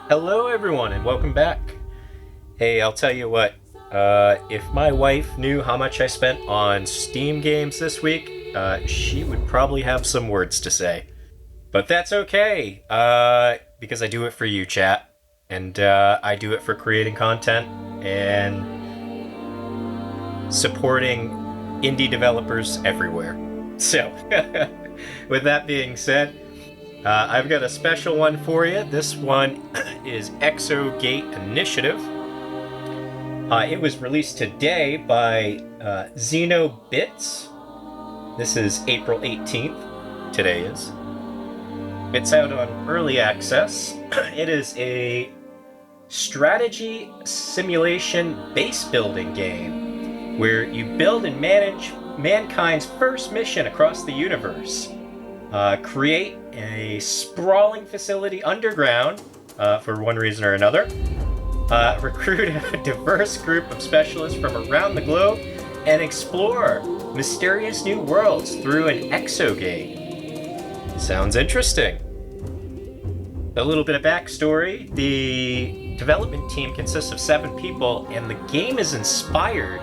Hello, everyone, and welcome back. Hey, I'll tell you what, if my wife knew how much I spent on Steam games this week, she would probably have some words to say. But that's okay, because I do it for you, chat. And I do it for creating content and supporting indie developers everywhere. So, with that being said, I've got a special one for you. This one is Exogate Initiative. It was released today by Xenobits. This is April 18th. Today is. It's out on early access. It is a strategy simulation base building game where you build and manage mankind's first mission across the universe. Create a sprawling facility underground for one reason or another. Recruit a diverse group of specialists from around the globe and explore mysterious new worlds through an exogate. Sounds interesting. A little bit of backstory. The development team consists of 7 people, and the game is inspired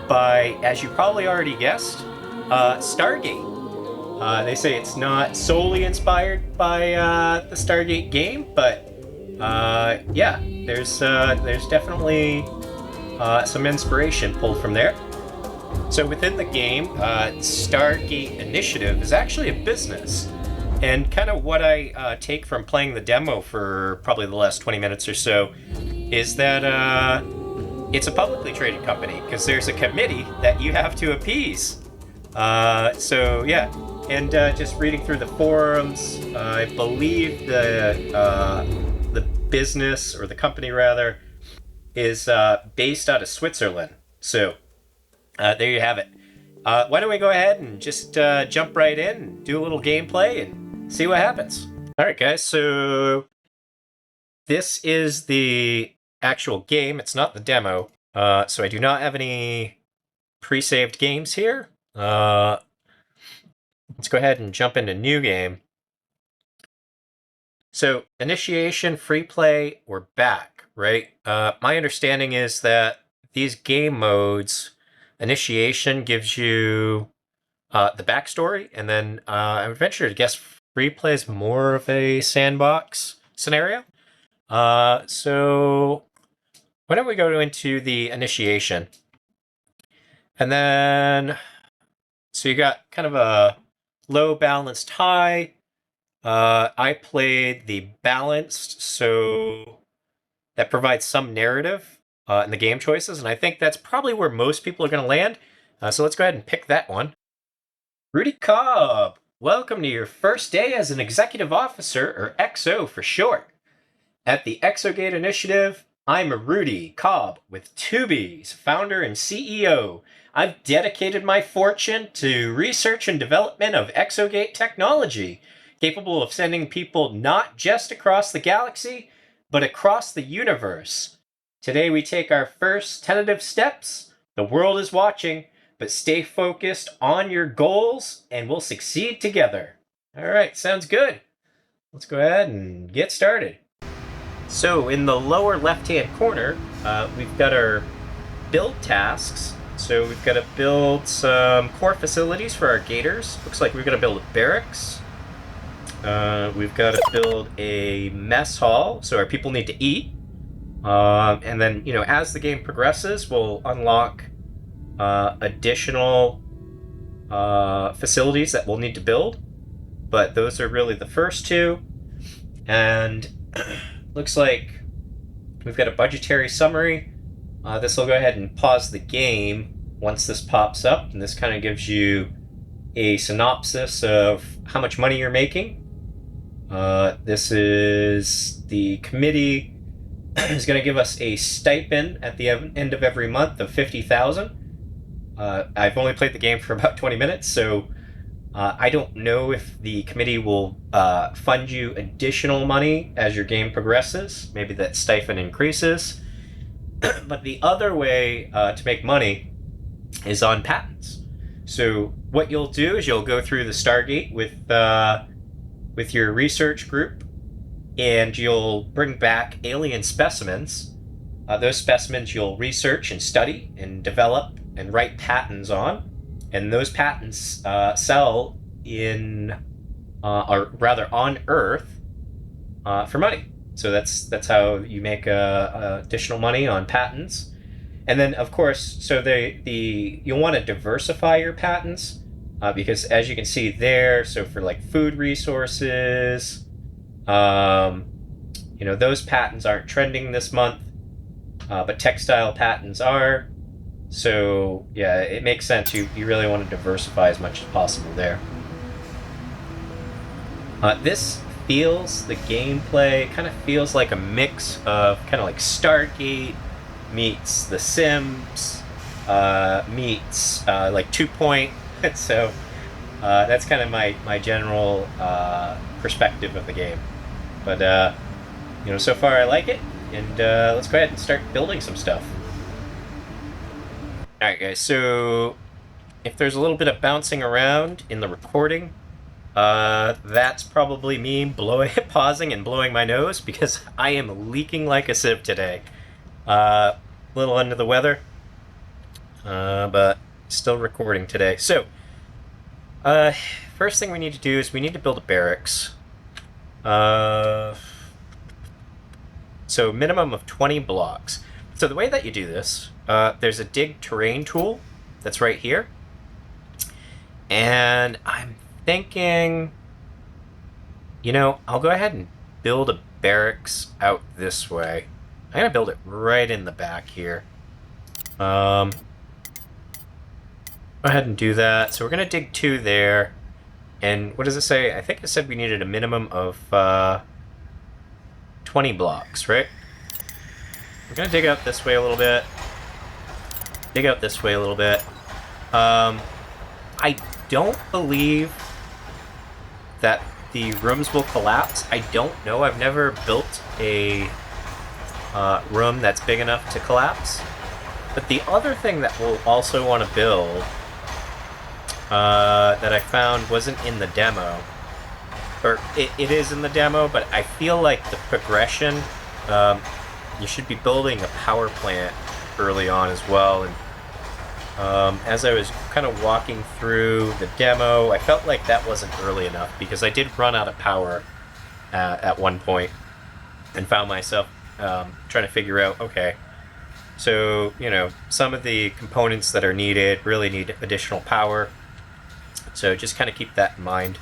by, as you probably already guessed, Stargate. They say it's not solely inspired by the Stargate game, but yeah, there's definitely some inspiration pulled from there. So within the game, Stargate Initiative is actually a business. And kind of what I take from playing the demo for probably the last 20 minutes or so is that it's a publicly traded company because there's a committee that you have to appease. So yeah, and just reading through the forums, I believe the business, or the company rather, is based out of Switzerland. So there you have it. Why don't we go ahead and just jump right in and do a little gameplay and see what happens. All right, guys, so this is the actual game. It's not the demo. So I do not have any pre-saved games here. Let's go ahead and jump into new game. So initiation, free play, we're back, right? My understanding is that these game modes, initiation gives you the backstory, and then I would venture to guess free play is more of a sandbox scenario. So why don't we go into the initiation? And then, so you got kind of a low, balanced, high. I played the balanced, so that provides some narrative in the game choices, and I think that's probably where most people are going to land. So let's go ahead and pick that one. Rudy Cobb, welcome to your first day as an executive officer, or XO for short. At the Exogate Initiative, I'm Rudy Cobb with 2Bs, founder and CEO. I've dedicated my fortune to research and development of Exogate technology, capable of sending people not just across the galaxy, but across the universe. Today we take our first tentative steps. The world is watching, but stay focused on your goals and we'll succeed together. All right, sounds good. Let's go ahead and get started. So in the lower left-hand corner, we've got our build tasks. So we've got to build some core facilities for our gators. Looks like we've got to build a barracks. We've got to build a mess hall, so our people need to eat. And then, as the game progresses, we'll unlock additional facilities that we'll need to build. But those are really the first two. And looks like we've got a budgetary summary. This will go ahead and pause the game once this pops up, and this kind of gives you a synopsis of how much money you're making. This is the committee is going to give us a stipend at the end of every month of $50,000. I've only played the game for about 20 minutes, so I don't know if the committee will fund you additional money as your game progresses. Maybe that stipend increases. But the other way to make money is on patents. So what you'll do is you'll go through the Stargate with your research group, and you'll bring back alien specimens. Those specimens you'll research and study and develop and write patents on, and those patents sell in, or rather on Earth, for money. So that's how you make additional money on patents. And then, of course, so you'll want to diversify your patents, because as you can see there, so for like food resources, those patents aren't trending this month, but textile patents are. So yeah, it makes sense. You really want to diversify as much as possible there. The gameplay kind of feels like a mix of kind of like Stargate meets The Sims, meets like 2 Point. So that's kind of my general perspective of the game. But so far I like it, and let's go ahead and start building some stuff. Alright guys, so if there's a little bit of bouncing around in the recording, that's probably me pausing and blowing my nose, because I am leaking like a sieve today. A little under the weather, but still recording today. So, first thing we need to do is we need to build a barracks. So minimum of 20 blocks. So the way that you do this, there's a dig terrain tool that's right here. And I'm thinking, I'll go ahead and build a barracks out this way. I'm going to build it right in the back here. Go ahead and do that. So we're going to dig 2 there. And what does it say? I think it said we needed a minimum of 20 blocks, right? We're going to dig out this way a little bit. Dig out this way a little bit. I don't believe that the rooms will collapse. I don't know. I've never built a room that's big enough to collapse. But the other thing that we'll also want to build, that I found wasn't in the demo, or it is in the demo, but I feel like the progression, you should be building a power plant early on as well. And as I was kind of walking through the demo, I felt like that wasn't early enough, because I did run out of power at one point and found myself trying to figure out, okay, so, some of the components that are needed really need additional power. So just kind of keep that in mind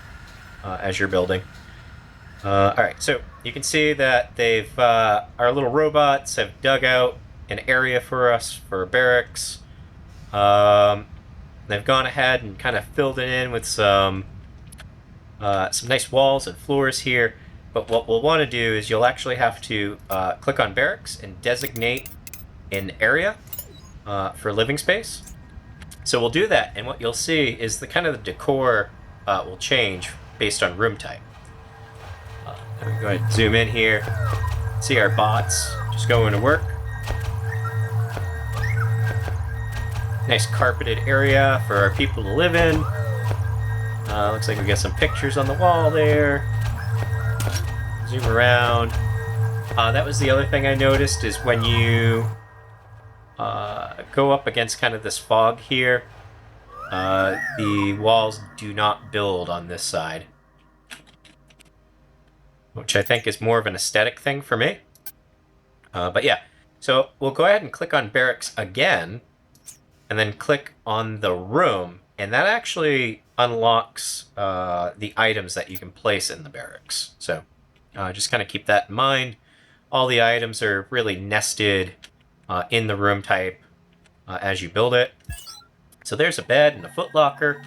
as you're building. Alright, so you can see that our little robots have dug out an area for us for barracks. They've gone ahead and kind of filled it in with some nice walls and floors here. But what we'll want to do is you'll actually have to click on barracks and designate an area for living space. So we'll do that, and what you'll see is the decor will change based on room type. Let me go ahead and zoom in here. See our bots just going to work. Nice carpeted area for our people to live in. Looks like we got some pictures on the wall there. Zoom around. That was the other thing I noticed, is when you go up against kind of this fog here, the walls do not build on this side, which I think is more of an aesthetic thing for me. But yeah, so we'll go ahead and click on barracks again, and then click on the room, and that actually unlocks the items that you can place in the barracks. So just kind of keep that in mind. All the items are really nested in the room type as you build it. So there's a bed and a footlocker.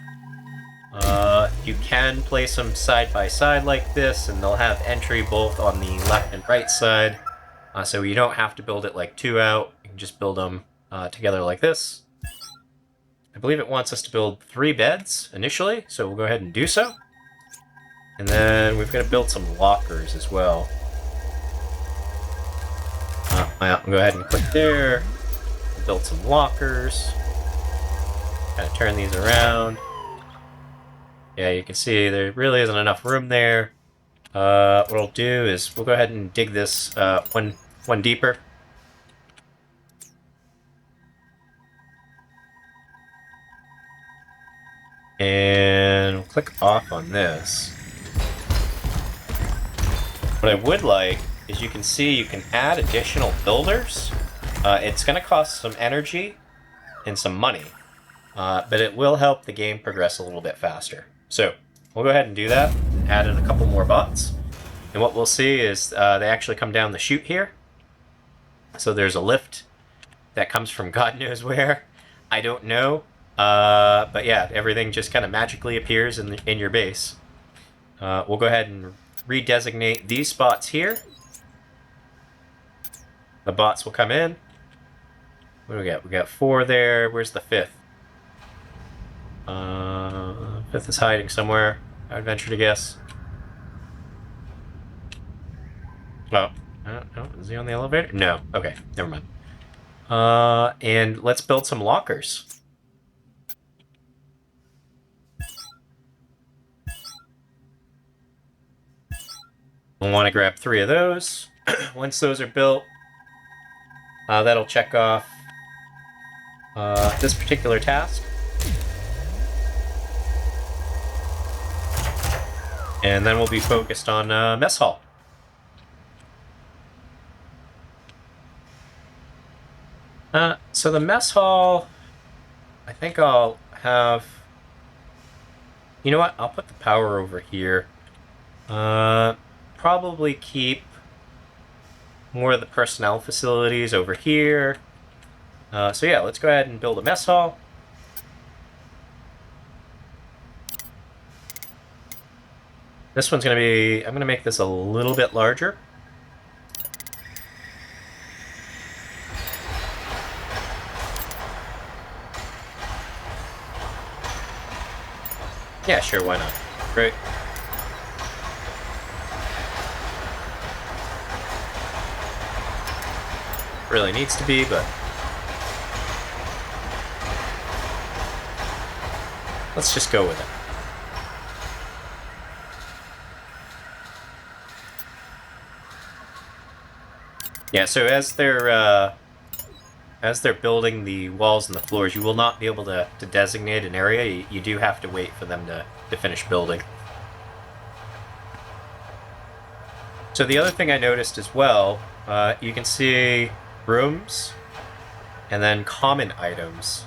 You can place them side by side like this, and they'll have entry both on the left and right side. So you don't have to build it like 2 out. You can just build them together like this. I believe it wants us to build 3 beds initially, so we'll go ahead and do so. And then we've got to build some lockers as well. I'll go ahead and click there. Build some lockers. Kind of turn these around. Yeah, you can see there really isn't enough room there. What I'll do is we'll go ahead and dig this one deeper. And we'll click off on this. What I would like is you can see you can add additional builders. It's going to cost some energy and some money, but it will help the game progress a little bit faster. So we'll go ahead and do that, add in a couple more bots. And what we'll see is they actually come down the chute here. So there's a lift that comes from God knows where. I don't know. But yeah, everything just kind of magically appears in your base. We'll go ahead and redesignate these spots here. The bots will come in. What do we got? We got 4 there. Where's the 5th? 5th is hiding somewhere, I would venture to guess. Oh, is he on the elevator? No. Okay, never mind. And let's build some lockers. We'll want to grab 3 of those. Once those are built, that'll check off this particular task. And then we'll be focused on mess hall. So the mess hall, I think I'll have... You know what? I'll put the power over here. Probably keep more of the personnel facilities over here. So yeah, let's go ahead and build a mess hall. This one's going to be... I'm going to make this a little bit larger. Yeah, sure, why not? Great. Really needs to be, but... let's just go with it. Yeah, so as they're building the walls and the floors, you will not be able to designate an area. You do have to wait for them to finish building. So the other thing I noticed as well, you can see rooms and then common items.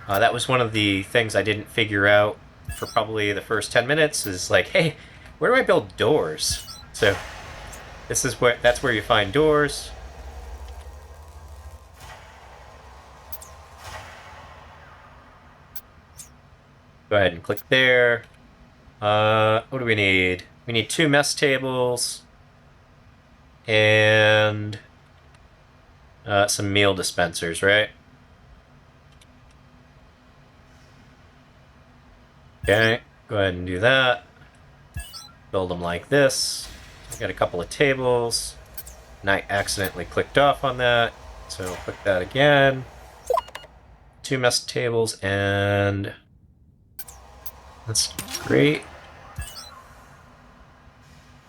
That was one of the things I didn't figure out for probably the first 10 minutes, is like, hey, where do I build doors? So that's where you find doors. Go ahead and click there. What do we need? We need 2 mess tables and some meal dispensers, right? Okay, go ahead and do that. Build them like this. Got a couple of tables. And I accidentally clicked off on that, so click that again. 2 mess tables and... that's great.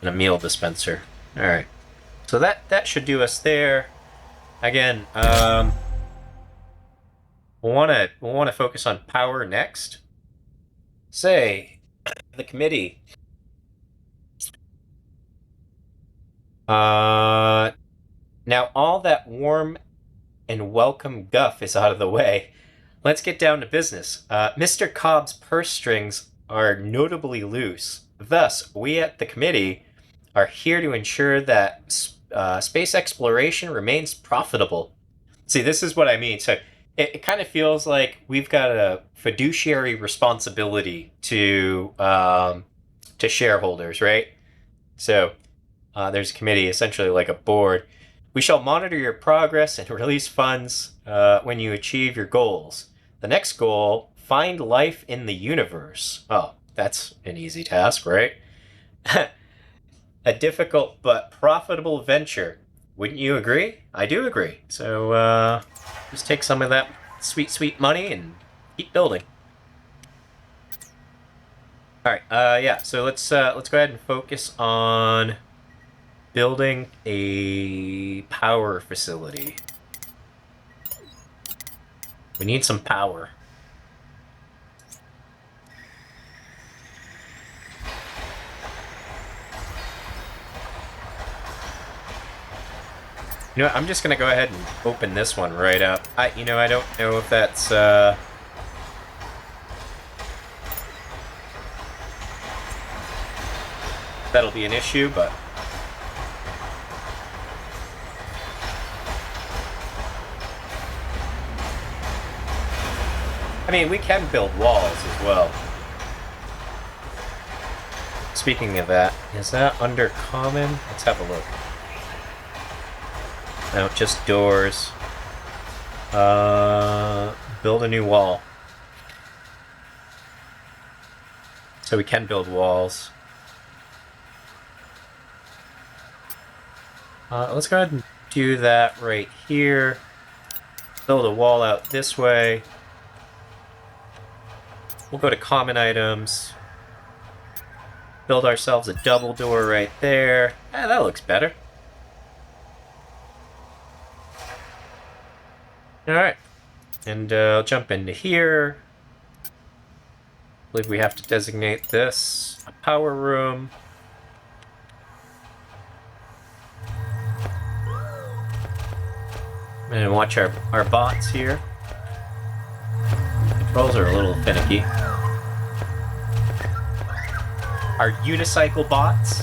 And a meal dispenser. Alright. So that should do us there. Again, we'll wanna focus on power next. Say, the committee. Now all that warm and welcome guff is out of the way. Let's get down to business. Mr. Cobb's purse strings are notably loose. Thus, we at the committee are here to ensure that space exploration remains profitable. See, this is what I mean. So it kind of feels like we've got a fiduciary responsibility to shareholders, right? So there's a committee, essentially like a board. We shall monitor your progress and release funds when you achieve your goals. The next goal, find life in the universe. Oh, that's an easy task, right? A difficult but profitable venture. Wouldn't you agree? I do agree. So just take some of that sweet, sweet money and keep building. All right. Yeah. So let's go ahead and focus on building a power facility. We need some power. You know what, I'm just gonna go ahead and open this one right up. I don't know if that's that'll be an issue, but I mean, we can build walls as well. Speaking of that, is that under common? Let's have a look. No, just doors. Build a new wall. So we can build walls. Let's go ahead and do that right here. Build a wall out this way. We'll go to common items. Build ourselves a double door right there. That looks better. Alright. And I'll jump into here. I believe we have to designate this a power room. And watch our bots here. Controls are a little finicky. Our unicycle bots.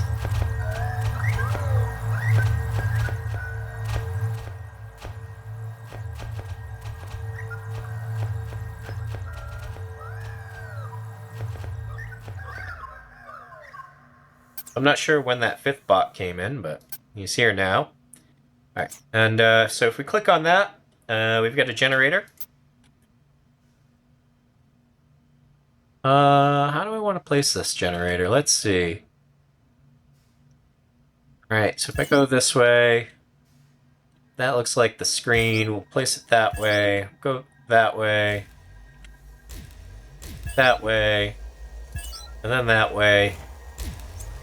I'm not sure when that fifth bot came in, but he's here now. Alright, and so if we click on that, we've got a generator. How do I want to place this generator? Let's see. Alright, so if I go this way, that looks like the screen. We'll place it that way. Go that way. That way. And then that way.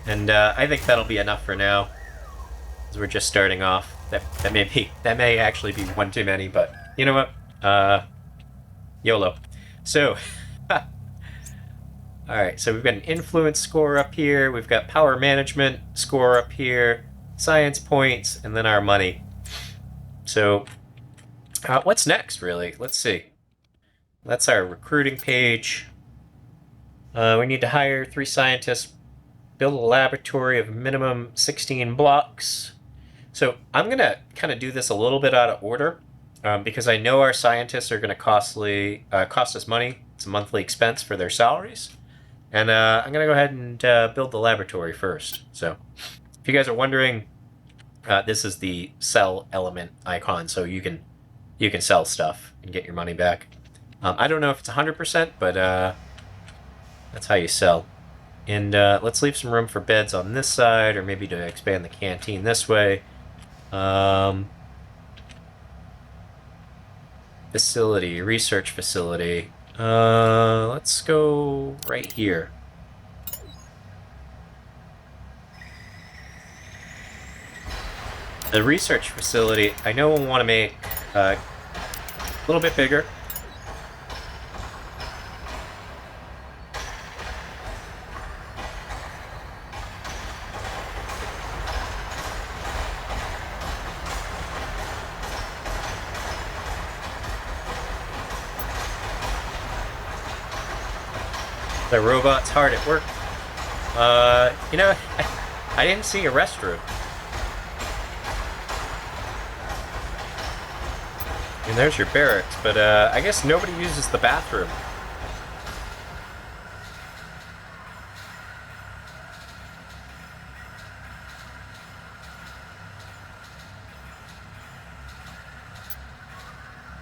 And I think that'll be enough for now, because we're just starting off. That may actually be one too many, but you know what? YOLO. So, all right. So we've got an influence score up here. We've got power management score up here, science points, and then our money. So, what's next? Really? Let's see. That's our recruiting page. We need to hire 3 scientists. Build a laboratory of minimum 16 blocks. So I'm going to kind of do this a little bit out of order because I know our scientists are going to cost us money. It's a monthly expense for their salaries. And I'm going to go ahead and build the laboratory first. So if you guys are wondering, this is the sell element icon. So you can sell stuff and get your money back. I don't know if it's 100%, but that's how you sell. And let's leave some room for beds on this side, or maybe to expand the canteen this way. Facility, research facility. Let's go right here. The research facility, I know we'll want to make a little bit bigger. The robot's hard at work. You know, I didn't see a restroom. And there's your barracks, but I guess nobody uses the bathroom.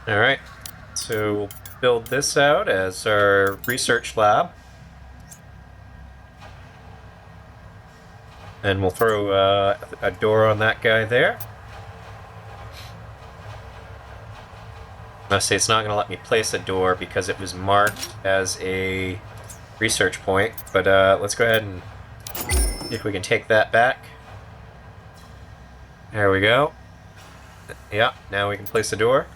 Alright, so we'll build this out as our research lab. And we'll throw a door on that guy there. I say it's not going to let me place a door because it was marked as a research point, but let's go ahead and see if we can take that back. There we go. Yeah, now we can place the door.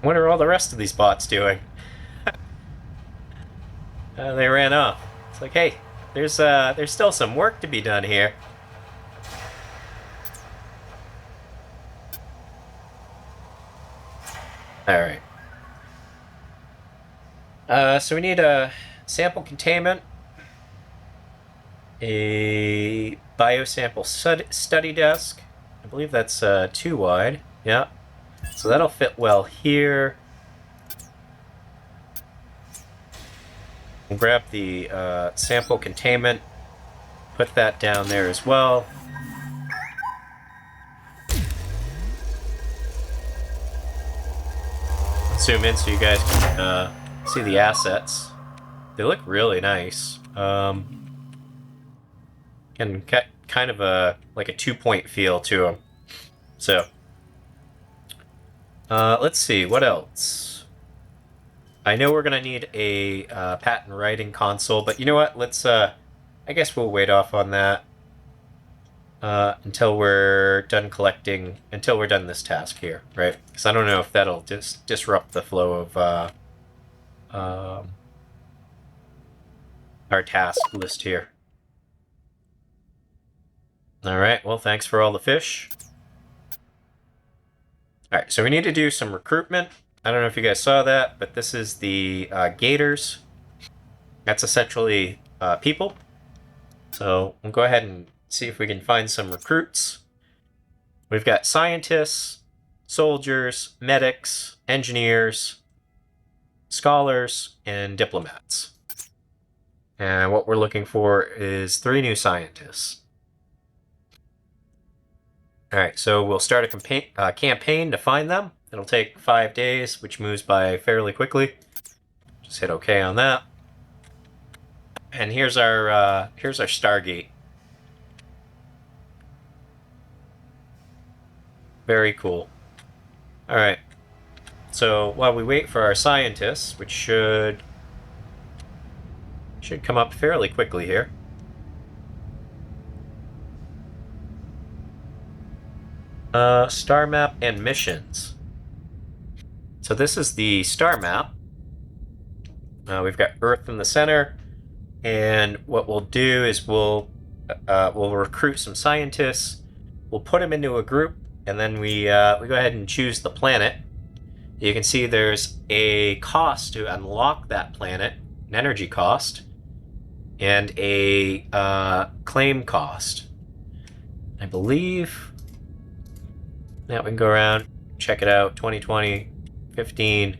What are all the rest of these bots doing? They ran off. It's like, hey, there's still some work to be done here. All right. So we need a sample containment, a biosample study desk. I believe that's 2 wide. Yeah. So that'll fit well here. We'll grab the sample containment, put that down there as well. Zoom in so you guys can see the assets. They look really nice. And kind of like a 2-point feel to them. So, let's see, what else? I know we're gonna need a patent writing console, but you know what? Let's I guess we'll wait off on that until we're done this task here, right? Because I don't know if that'll disrupt the flow of our task list here. All right, well, thanks for all the fish. All right, so we need to do some recruitment. I don't know if you guys saw that, but this is the gators. That's essentially people. So we'll go ahead and see if we can find some recruits. We've got scientists, soldiers, medics, engineers, scholars, and diplomats. And what we're looking for is 3 new scientists. All right, so we'll start a campaign to find them. It'll take 5 days, which moves by fairly quickly. Just hit OK on that. And here's our Stargate. Very cool. All right. So while we wait for our scientists, which should come up fairly quickly here. Star map and missions. So this is the star map. We've got Earth in the center, and what we'll do is we'll recruit some scientists. We'll put them into a group, and then we go ahead and choose the planet. You can see there's a cost to unlock that planet, an energy cost, and a claim cost. I believe. Now we can go around, check it out. 2020, 15,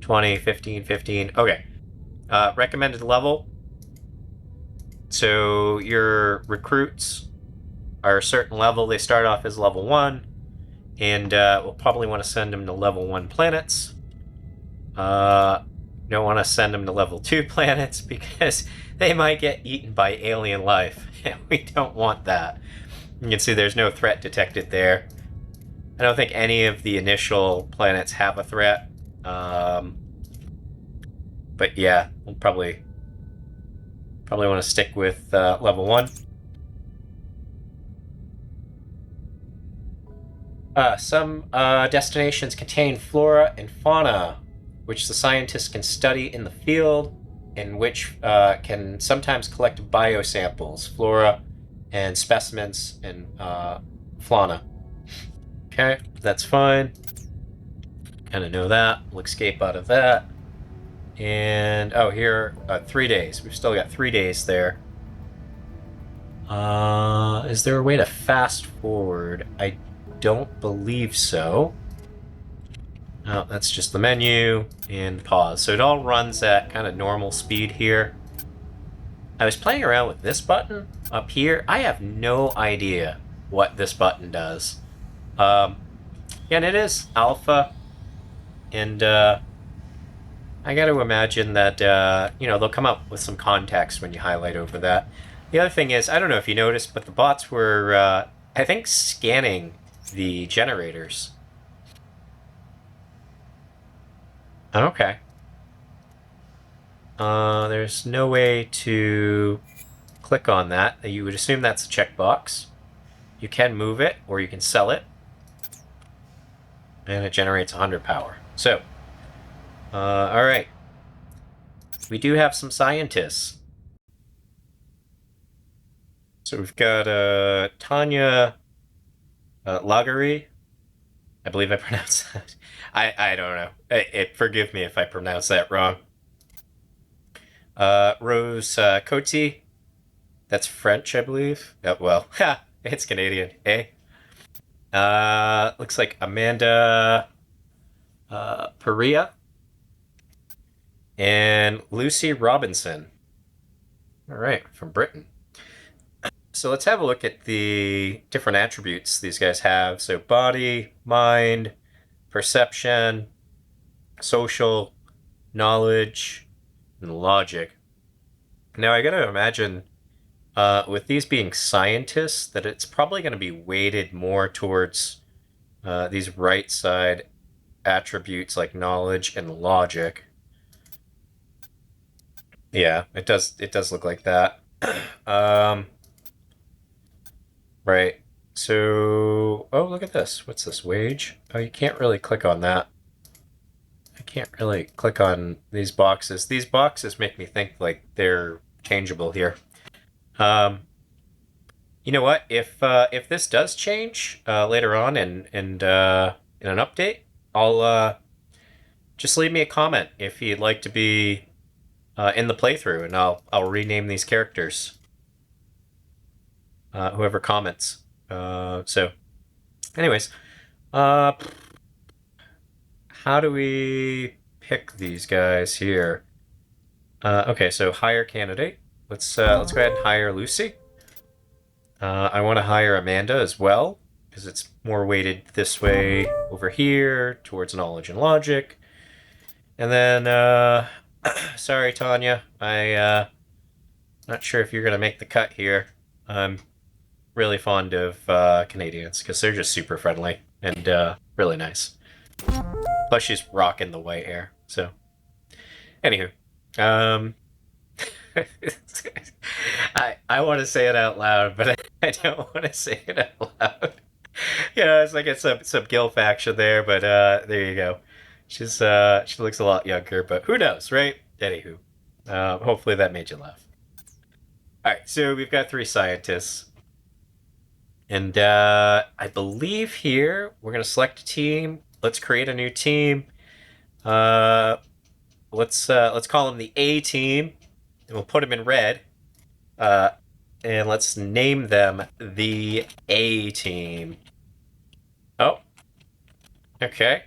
20, 15, 15. Okay. Recommended level. So your recruits are a certain level. They start off as level 1. And we'll probably want to send them to level 1 planets. Don't want to send them to level 2 planets because they might get eaten by alien life. We don't want that. You can see there's no threat detected there. I don't think any of the initial planets have a threat. But yeah, we'll probably want to stick with level 1. Some destinations contain flora and fauna, which the scientists can study in the field, and which can sometimes collect biosamples, flora and specimens and fauna. Okay, that's fine. Kind of know that. We'll escape out of that. And, oh, here, 3 days. We've still got 3 days there. Is there a way to fast forward? I don't believe so. No, that's just the menu and pause. So it all runs at kind of normal speed here. I was playing around with this button up here. I have no idea what this button does. Yeah, and it is alpha, and I I got to imagine that they'll come up with some context when you highlight over that. The other thing is, I don't know if you noticed, but the bots were, I think, scanning the generators. Okay. There's no way to click on that. You would assume that's a checkbox. You can move it, or you can sell it, and it generates 100 power. So, all right. We do have some scientists. So we've got Tanya Lagari. I believe I pronounced that. I don't know. Forgive me if I pronounce that wrong. Rose Coty. That's French, I believe. Oh, well, it's Canadian, eh? Looks like Amanda Perea and Lucy Robinson. All right, from Britain. So let's have a look at the different attributes these guys have. So body, mind, perception, social, knowledge, and logic. Now I gotta imagine, with these being scientists, that it's probably going to be weighted more towards these right side attributes like knowledge and logic. Yeah, it does. It does look like that. Right. So, oh, look at this. What's this? Wage? Oh, you can't really click on that. I can't really click on these boxes. These boxes make me think like they're changeable here. You know what? If this does change later on and in an update, I'll just leave me a comment if you'd like to be in the playthrough, and I'll rename these characters. Whoever comments. So, anyways, how do we pick these guys here? Okay, so hire candidate. Let's go ahead and hire Lucy. I want to hire Amanda as well, because it's more weighted this way over here towards knowledge and logic. And then, sorry, Tanya, not sure if you're going to make the cut here. I'm really fond of Canadians, because they're just super friendly and really nice. Plus, she's rocking the white hair, so. Anywho, I want to say it out loud, but I don't want to say it out loud. Yeah, it's like it's some guilt action there, but there you go. She looks a lot younger, but who knows, right? Anywho, hopefully that made you laugh. All right, so we've got 3 scientists, and I believe here we're gonna select a team. Let's create a new team. Let's call them the A team, and we'll put them in red. And let's name them the A team. Oh, okay.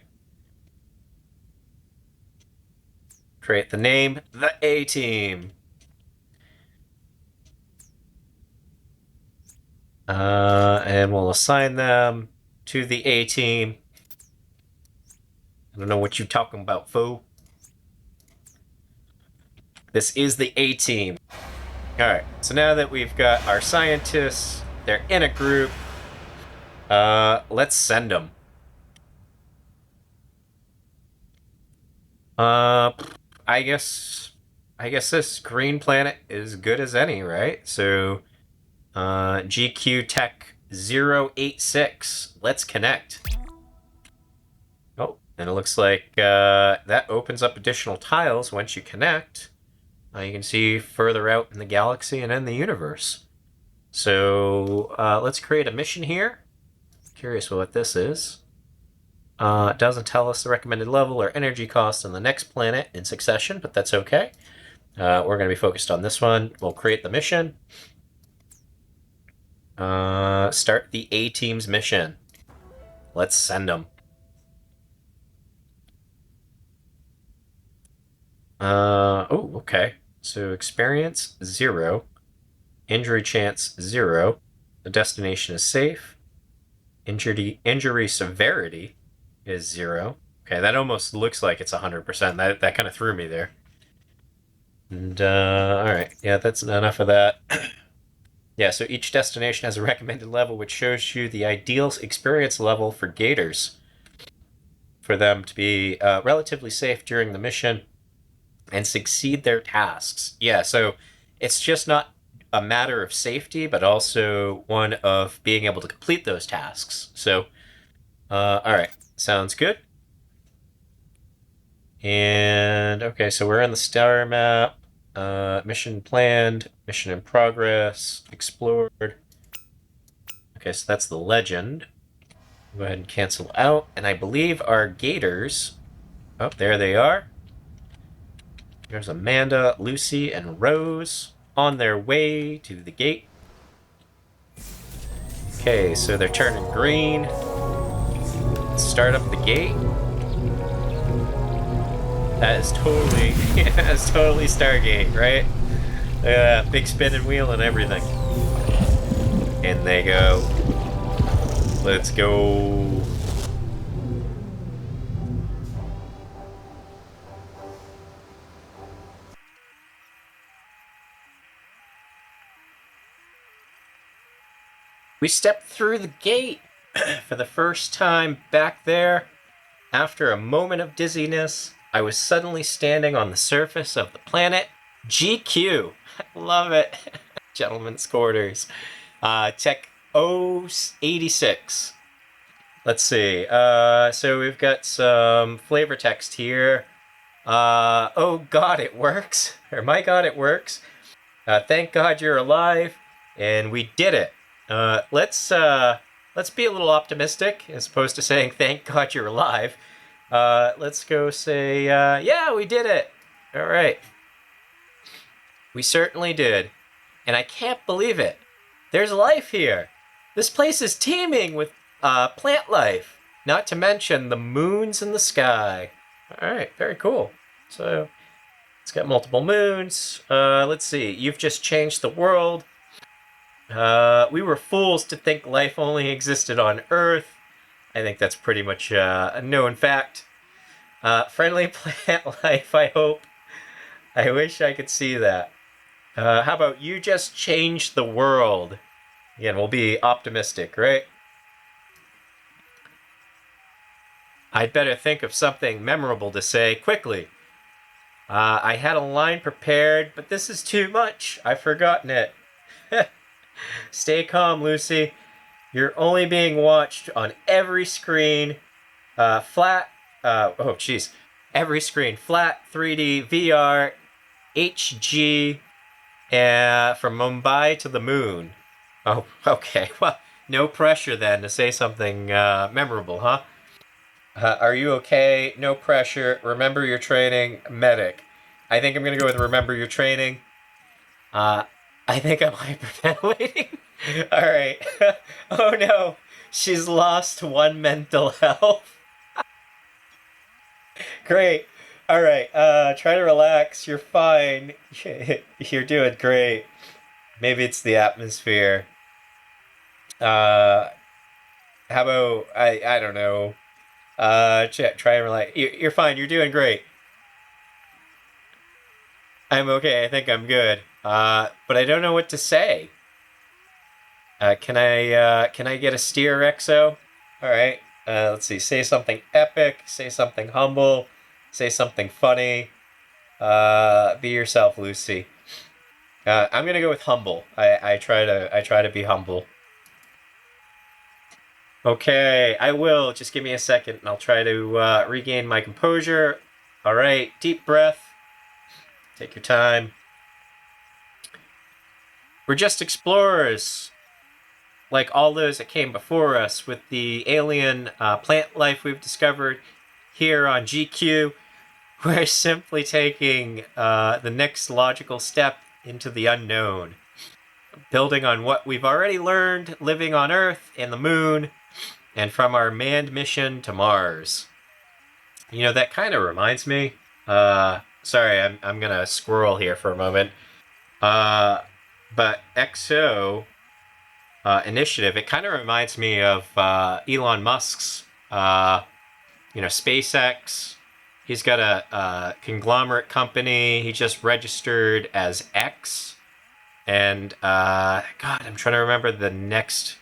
Create the name, the A team. And we'll assign them to the A team. I don't know what you're talking about, fool. This is the A team. Alright, so now that we've got our scientists, they're in a group, let's send them. I guess this green planet is good as any, right? So, GQ Tech 086, let's connect. Oh, and it looks like that opens up additional tiles once you connect. You can see further out in the galaxy and in the universe. So let's create a mission here. Curious what this is. It doesn't tell us the recommended level or energy cost on the next planet in succession, but that's okay. We're going to be focused on this one. We'll create the mission. Start the A-Team's mission. Let's send them. Oh, okay. So experience 0, injury chance 0, the destination is safe, injury severity is 0. Okay, that almost looks like it's 100%. That kind of threw me there. And, all right. Yeah, that's enough of that. Yeah, so each destination has a recommended level, which shows you the ideal experience level for gators, for them to be relatively safe during the mission and succeed their tasks. Yeah, so it's just not a matter of safety, but also one of being able to complete those tasks. So, all right, sounds good. And okay, so we're on the star map. Mission planned, mission in progress, explored. Okay, so that's the legend. Go ahead and cancel out. And I believe our gators. Oh, there they are. There's Amanda, Lucy, and Rose on their way to the gate. Okay, so they're turning green. Let's start up the gate. That is totally, yeah, that's totally Stargate, right? Big spinning wheel and everything. In they go. Let's go. We stepped through the gate for the first time back there. After a moment of dizziness, I was suddenly standing on the surface of the planet GQ. Love it. Gentlemen's quarters. Tech 086. Let's see. So we've got some flavor text here. Oh God, it works. Or my God, it works. Thank God you're alive, and we did it. Let's be a little optimistic as opposed to saying thank God you're alive. Let's go say, yeah, we did it. All right. We certainly did. And I can't believe it. There's life here. This place is teeming with plant life. Not to mention the moons in the sky. All right, very cool. So it's got multiple moons. Let's see. You've just changed the world. We were fools to think life only existed on Earth. I think that's pretty much a known fact. Friendly plant life, I hope. I wish I could see that. How about you just change the world? Again, we'll be optimistic, right? I'd better think of something memorable to say quickly. I had a line prepared, but this is too much. I've forgotten it. Stay calm, Lucy. You're only being watched on every screen. Flat. Oh, jeez. Every screen. Flat, 3D, VR, HG, from Mumbai to the moon. Oh, okay. Well, no pressure then to say something memorable, huh? Are you okay? No pressure. Remember your training. Medic. I think I'm going to go with remember your training. I think I'm hyperventilating. All right. Oh no. She's lost one mental health. Great. All right. Try to relax. You're fine. You're doing great. Maybe it's the atmosphere. How about I don't know. Try and relax. You're fine. You're doing great. I'm okay. I think I'm good. But I don't know what to say. Can I get a steer, Exo? All right. Let's see. Say something epic. Say something humble. Say something funny. Be yourself, Lucy. I'm gonna go with humble. I try to be humble. Okay, I will. Just give me a second, and I'll try to regain my composure. All right. Deep breath. Take your time. We're just explorers, like all those that came before us, with the alien plant life we've discovered here on GQ. We're simply taking the next logical step into the unknown, building on what we've already learned living on Earth and the moon, and from our manned mission to Mars. You know, that kind of reminds me. Sorry, I'm gonna squirrel here for a moment. But EXO initiative, it kind of reminds me of Elon Musk's SpaceX. He's got a conglomerate company. He just registered as X. And, God, I'm trying to remember the next.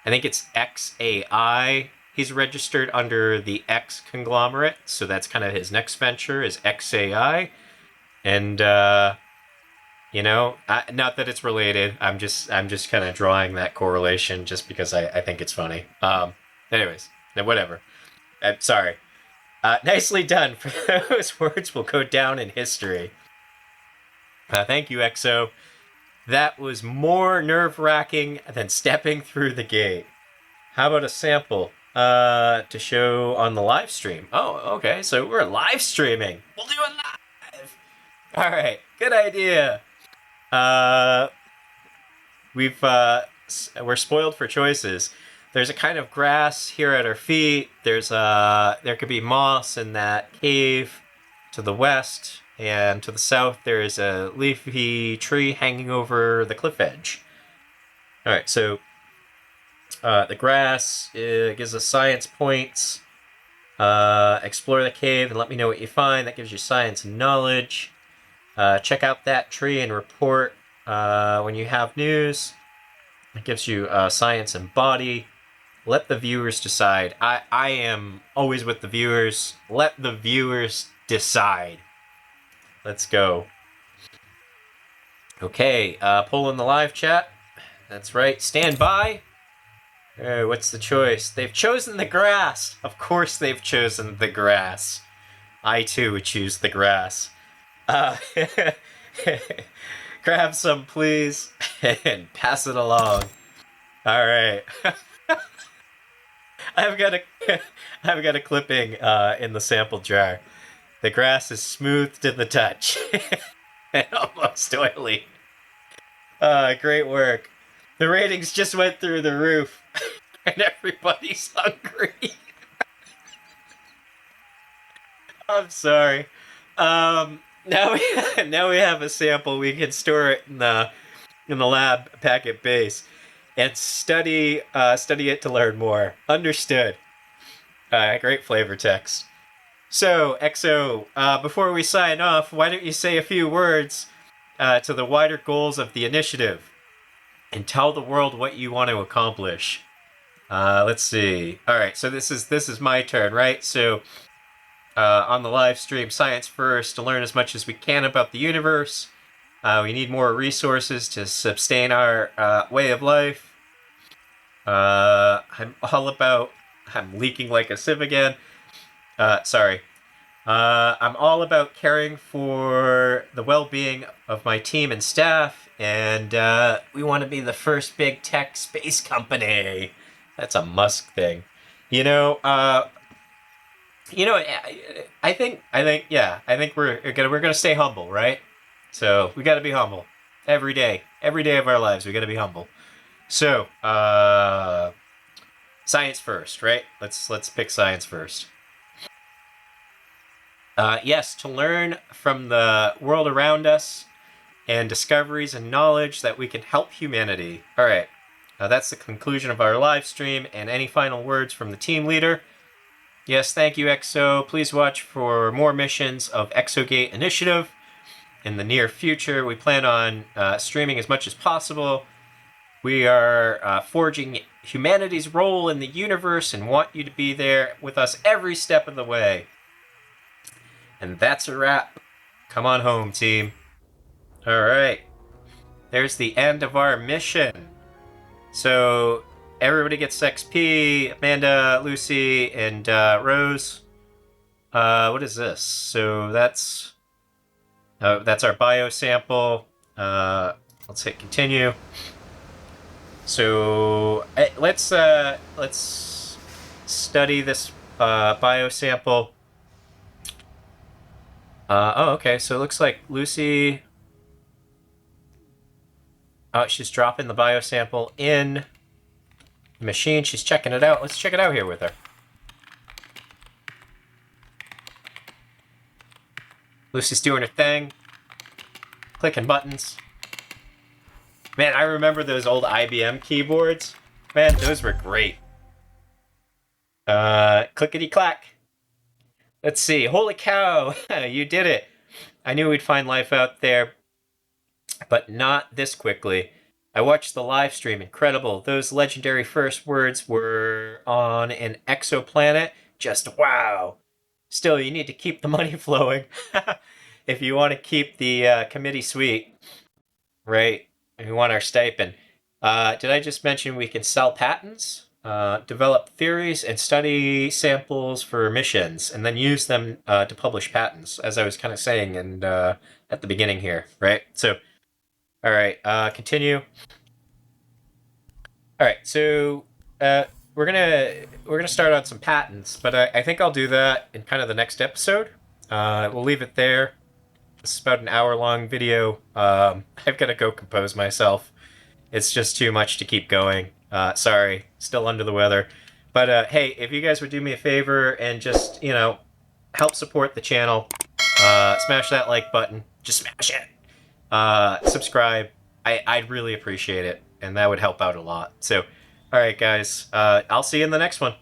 I think it's XAI. He's registered under the X conglomerate. So that's kind of his next venture is XAI. And, not that it's related. I'm just kind of drawing that correlation just because I think it's funny. Anyways, whatever. I'm sorry. Nicely done. For those words will go down in history. Thank you, EXO. That was more nerve-wracking than stepping through the gate. How about a sample to show on the live stream? Oh, okay. So we're live streaming. We'll do it live. All right. Good idea. We're spoiled for choices. There's a kind of grass here at our feet. There could be moss in that cave to the west, and to the south there is a leafy tree hanging over the cliff edge. All right, so the grass gives us science points. Explore the cave and let me know what you find. That gives you science and knowledge. Check out that tree and report when you have news. It gives you science and body. Let the viewers decide. I am always with the viewers. Let the viewers decide. Let's go. Okay, poll in the live chat. That's right. Stand by. What's the choice? They've chosen the grass. Of course they've chosen the grass. I too would choose the grass. Grab some, please, and pass it along. All right. I've got a clipping in the sample jar. The grass is smooth to the touch and almost oily. Great work. The ratings just went through the roof, and everybody's hungry. I'm sorry. Now we have a sample. We can store it in the lab packet base and study it to learn more. Understood. Great flavor text. So, EXO, before we sign off, why don't you say a few words to the wider goals of the initiative and tell the world what you want to accomplish. Let's see. All right, so this is my turn, right? So, on the live stream, science first, to learn as much as we can about the universe. We need more resources to sustain our way of life. I'm leaking like a sieve again. Sorry. I'm all about caring for the well-being of my team and staff, and we want to be the first big tech space company. That's a Musk thing. I think we're gonna stay humble, right? So we got to be humble every day of our lives. We got to be humble. So science first, right? Let's pick science first. Yes, to learn from the world around us and discoveries and knowledge that we can help humanity. All right, that's the conclusion of our live stream. And any final words from the team leader? Yes, thank you, EXO. Please watch for more missions of Exogate Initiative in the near future. We plan on streaming as much as possible. We are forging humanity's role in the universe and want you to be there with us every step of the way. And that's a wrap. Come on home, team. All right. There's the end of our mission. So everybody gets XP. Amanda, Lucy, and Rose. What is this? So that's our bio sample. Let's hit continue. So let's study this bio sample. Okay, so it looks like Lucy... she's dropping the biosample in the machine. She's checking it out. Let's check it out here with her. Lucy's doing her thing. Clicking buttons. Man, I remember those old IBM keyboards. Man, those were great. Clickety-clack. Let's see. Holy cow, you did it. I knew we'd find life out there, but not this quickly. I watched the live stream. Incredible. Those legendary first words were on an exoplanet. Just wow. Still, you need to keep the money flowing if you want to keep the committee sweet, right? We want our stipend. Did I just mention we can sell patents, develop theories, and study samples for missions, and then use them to publish patents, as I was kind of saying at the beginning here, right? So, all right, continue. All right, so uh, we're gonna start on some patents, but I think I'll do that in kind of the next episode. We'll leave it there. This is about an hour-long video. I've got to go compose myself. It's just too much to keep going. Sorry, still under the weather. But hey, if you guys would do me a favor and just, help support the channel, smash that like button. Just smash it. Subscribe. I'd really appreciate it, and that would help out a lot. So, all right, guys, I'll see you in the next one.